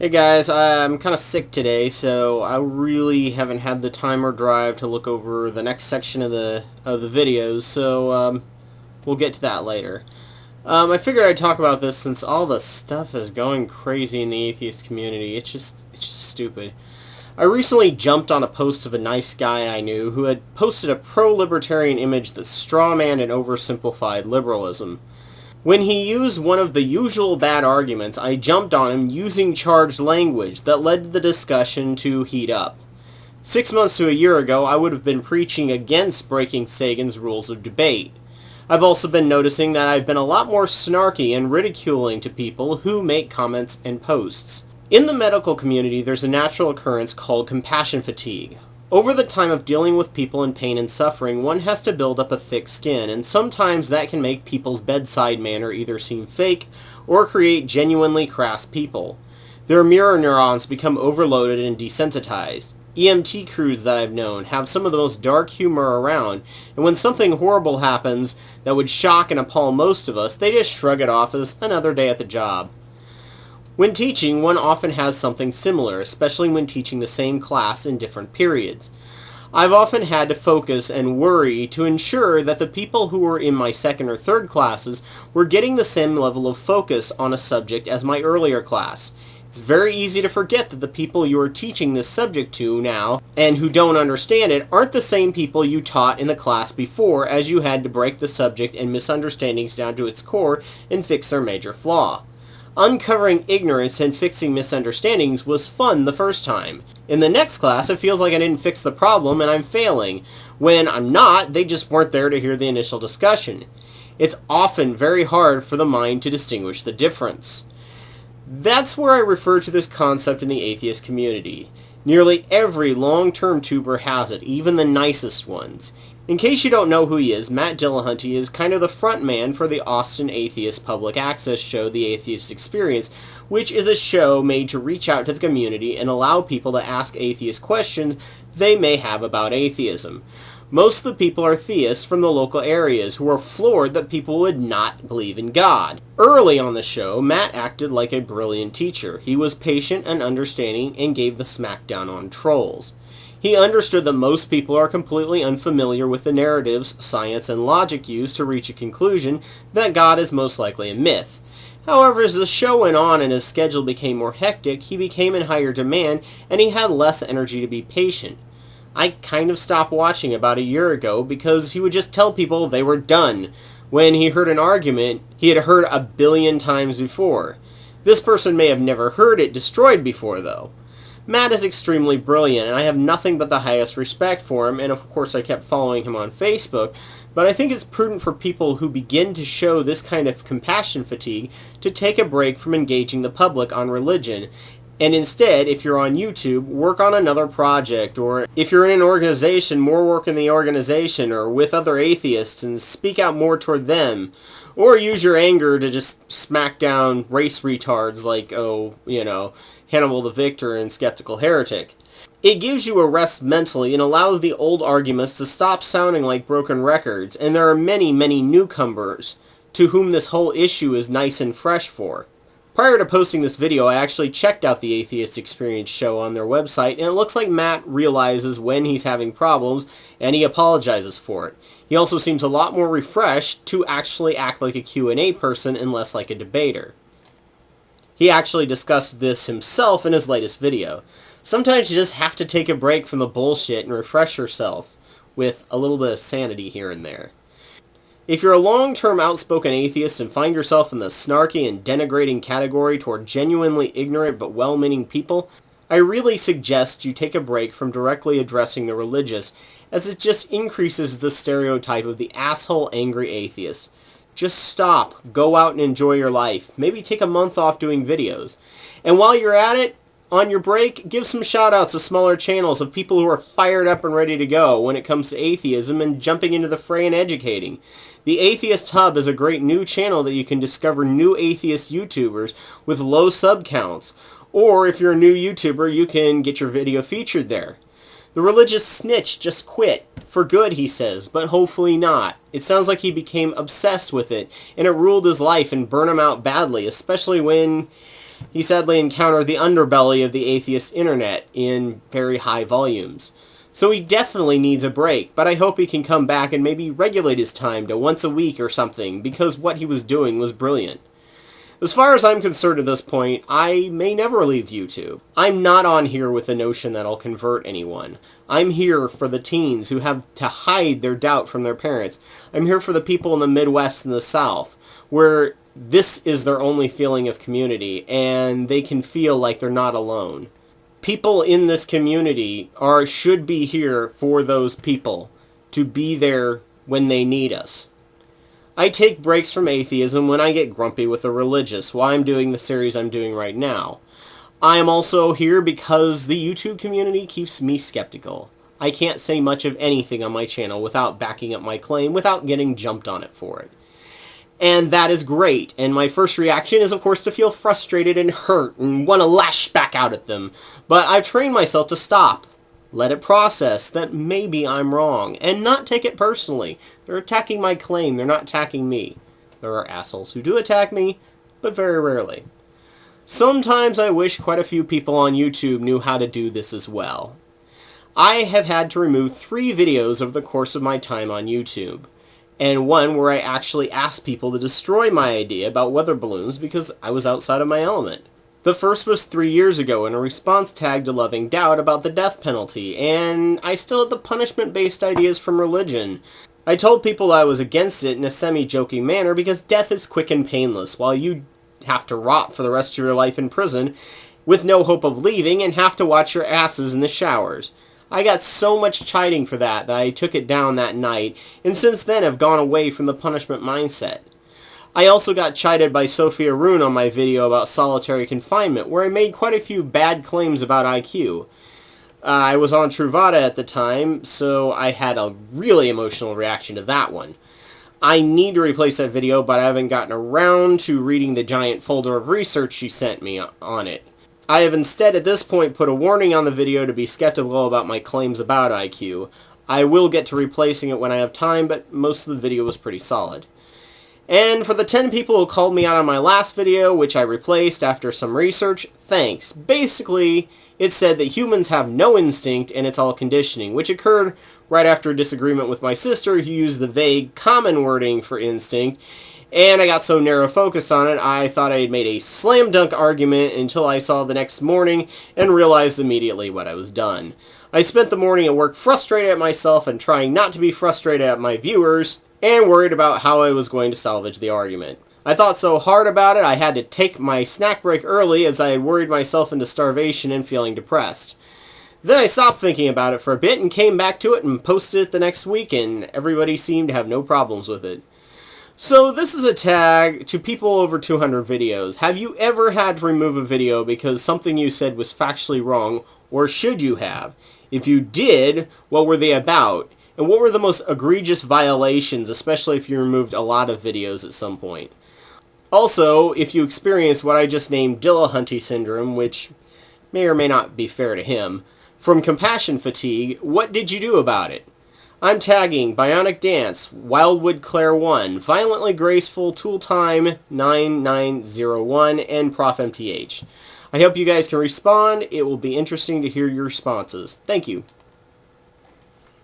Hey guys, I'm kind of sick today, so I really haven't had the time or drive to look over the next section of the videos. So we'll get to that later. I figured I'd talk about this since all the stuff is going crazy in the atheist community. It's just stupid. I recently jumped on a post of a nice guy I knew who had posted a pro-libertarian image that strawmanned and oversimplified liberalism. When he used one of the usual bad arguments, I jumped on him using charged language that led the discussion to heat up. 6 months to a year ago, I would have been preaching against breaking Sagan's rules of debate. I've also been noticing that I've been a lot more snarky and ridiculing to people who make comments and posts. In the medical community, there's a natural occurrence called compassion fatigue. Over the time of dealing with people in pain and suffering, one has to build up a thick skin, and sometimes that can make people's bedside manner either seem fake or create genuinely crass people. Their mirror neurons become overloaded and desensitized. EMT crews that I've known have some of the most dark humor around, and when something horrible happens that would shock and appall most of us, they just shrug it off as another day at the job. When teaching, one often has something similar, especially when teaching the same class in different periods. I've often had to focus and worry to ensure that the people who were in my second or third classes were getting the same level of focus on a subject as my earlier class. It's very easy to forget that the people you are teaching this subject to now, and who don't understand it, aren't the same people you taught in the class before, as you had to break the subject and misunderstandings down to its core and fix their major flaw. Uncovering ignorance and fixing misunderstandings was fun the first time. In the next class, it feels like I didn't fix the problem and I'm failing. When I'm not, they just weren't there to hear the initial discussion. It's often very hard for the mind to distinguish the difference. That's where I refer to this concept in the atheist community. Nearly every long-term tuber has it, even the nicest ones. In case you don't know who he is, Matt Dillahunty is kind of the front man for the Austin Atheist public access show, The Atheist Experience, which is a show made to reach out to the community and allow people to ask atheist questions they may have about atheism. Most of the people are theists from the local areas who are floored that people would not believe in God. Early on the show, Matt acted like a brilliant teacher. He was patient and understanding and gave the smackdown on trolls. He understood that most people are completely unfamiliar with the narratives, science, and logic used to reach a conclusion that God is most likely a myth. However, as the show went on and his schedule became more hectic, he became in higher demand and he had less energy to be patient. I kind of stopped watching about a year ago because he would just tell people they were done when he heard an argument he had heard a billion times before. This person may have never heard it destroyed before, though. Matt is extremely brilliant, and I have nothing but the highest respect for him, and of course I kept following him on Facebook, but I think it's prudent for people who begin to show this kind of compassion fatigue to take a break from engaging the public on religion, and instead, if you're on YouTube, work on another project, or if you're in an organization, more work in the organization, or with other atheists, and speak out more toward them. Or use your anger to just smack down race retards like, Hannibal the Victor and Skeptical Heretic. It gives you a rest mentally and allows the old arguments to stop sounding like broken records, and there are many, many newcomers to whom this whole issue is nice and fresh for. Prior to posting this video, I actually checked out the Atheist Experience show on their website, and it looks like Matt realizes when he's having problems, and he apologizes for it. He also seems a lot more refreshed to actually act like a Q&A person and less like a debater. He actually discussed this himself in his latest video. Sometimes you just have to take a break from the bullshit and refresh yourself with a little bit of sanity here and there. If you're a long-term outspoken atheist and find yourself in the snarky and denigrating category toward genuinely ignorant but well-meaning people, I really suggest you take a break from directly addressing the religious, as it just increases the stereotype of the asshole angry atheist. Just stop, go out and enjoy your life. Maybe take a month off doing videos. And while you're at it, on your break, give some shout-outs to smaller channels of people who are fired up and ready to go when it comes to atheism and jumping into the fray and educating. The Atheist Hub is a great new channel that you can discover new atheist YouTubers with low sub counts. Or if you're a new YouTuber, you can get your video featured there. The religious snitch just quit. For good, he says, but hopefully not. It sounds like he became obsessed with it, and it ruled his life and burned him out badly, especially when He sadly encountered the underbelly of the atheist internet in very high volumes. So he definitely needs a break, but I hope he can come back and maybe regulate his time to once a week or something, because what he was doing was brilliant. As far as I'm concerned at this point, I may never leave YouTube. I'm not on here with the notion that I'll convert anyone. I'm here for the teens who have to hide their doubt from their parents. I'm here for the people in the Midwest and the South, where this is their only feeling of community, and they can feel like they're not alone. People in this community should be here for those people, to be there when they need us. I take breaks from atheism when I get grumpy with the religious, while I'm doing the series I'm doing right now. I am also here because the YouTube community keeps me skeptical. I can't say much of anything on my channel without backing up my claim, without getting jumped on it for it. And that is great, and my first reaction is of course to feel frustrated and hurt and want to lash back out at them. But I've trained myself to stop, let it process that maybe I'm wrong, and not take it personally. They're attacking my claim, they're not attacking me. There are assholes who do attack me, but very rarely. Sometimes I wish quite a few people on YouTube knew how to do this as well. I have had to remove 3 videos over the course of my time on YouTube, and one where I actually asked people to destroy my idea about weather balloons because I was outside of my element. The first was 3 years ago in a response tag to Loving Doubt about the death penalty, and I still had the punishment-based ideas from religion. I told people I was against it in a semi-joking manner because death is quick and painless, while you have to rot for the rest of your life in prison with no hope of leaving and have to watch your asses in the showers. I got so much chiding for that I took it down that night, and since then have gone away from the punishment mindset. I also got chided by Sophia Rune on my video about solitary confinement, where I made quite a few bad claims about IQ. I was on Truvada at the time, so I had a really emotional reaction to that one. I need to replace that video, but I haven't gotten around to reading the giant folder of research she sent me on it. I have instead at this point put a warning on the video to be skeptical about my claims about IQ. I will get to replacing it when I have time, but most of the video was pretty solid. And for the 10 people who called me out on my last video, which I replaced after some research, thanks. Basically, it said that humans have no instinct and it's all conditioning, which occurred right after a disagreement with my sister who used the vague, common wording for instinct, and I got so narrow focused on it, I thought I had made a slam dunk argument until I saw the next morning and realized immediately what I was done. I spent the morning at work frustrated at myself and trying not to be frustrated at my viewers, and worried about how I was going to salvage the argument. I thought so hard about it I had to take my snack break early as I had worried myself into starvation and feeling depressed. Then I stopped thinking about it for a bit and came back to it and posted it the next week, and everybody seemed to have no problems with it. So this is a tag to people over 200 videos. Have you ever had to remove a video because something you said was factually wrong, or should you have? If you did, what were they about? And what were the most egregious violations, especially if you removed a lot of videos at some point? Also, if you experienced what I just named Dillahunty syndrome, which may or may not be fair to him, from compassion fatigue, what did you do about it? I'm tagging Bionic Dance, Wildwood Claire 1, Violently Graceful, Tool Time 9901, and Prof MTH. I hope you guys can respond. It will be interesting to hear your responses. Thank you.